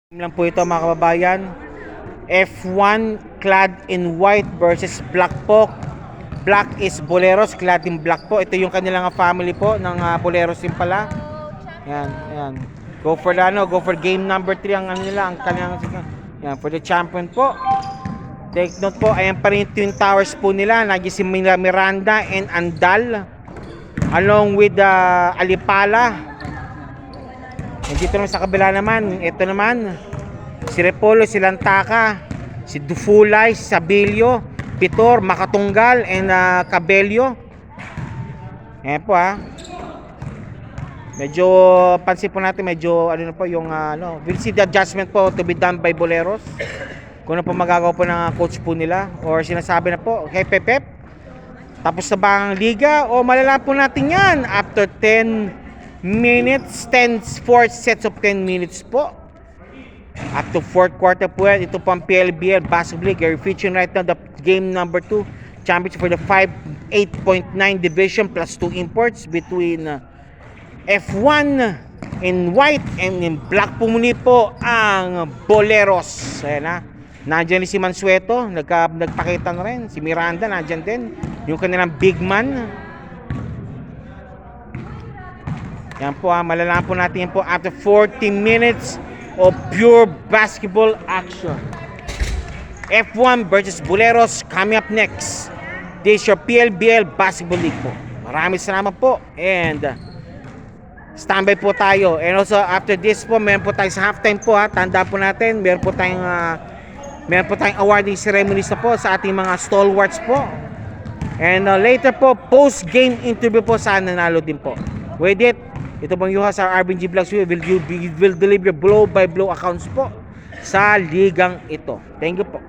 Lang po ito mga kababayan. F1 clad in white versus black po. Black is Boleros, clad in black po. Ito yung kanilang family po ng Boleros din pala. Yan, yan. Go for game number 3 ang ano nila, ang kanilang yan, for the champion po. Take note po, ayan pa rin yung Twin Towers po nila. Lagi si Miranda and Andal along with Alipala. Dito naman sa kabila naman, ito naman, si Repolo, si Lantaka, si Dufulay, si Sabilio, Pitor, Makatunggal, and Cabello. Ayan po medyo, pansin po natin, medyo, ano na po yung, we'll see the adjustment po to be done by Boleros. Kung ano po magagawa po ng coach po nila, or sinasabi na po, okay, Pep, tapos na ba ang liga, o malalaman po natin yan after 10 minutes, 4 sets of 10 minutes po. Up to 4th quarter po yan. Ito po ang PLBL Basketball League. You're featuring right now the game number 2 championship for the 8.9 division plus 2 imports between F1 in white and in black po muli po ang Boleros. Ayan Nandiyan si Mansueto, nagpakita na rin. Si Miranda nandiyan din. Yung kanilang big man. Yan po malalaman po natin yan po after 40 minutes of pure basketball action. F1 versus Boleros coming up next. This is your PLBL Basketball League po. Maraming salamat po and standby po tayo. And also after this po, meron po tayo sa halftime po Tanda po natin, meron po tayong awarding ceremonies na po sa ating mga stalwarts po. And later po, post-game interview po sa nanalo din po. With it, ito bang Yuha sa Arvin G Vlogs will deliver blow by blow accounts po sa ligang ito. Thank you po.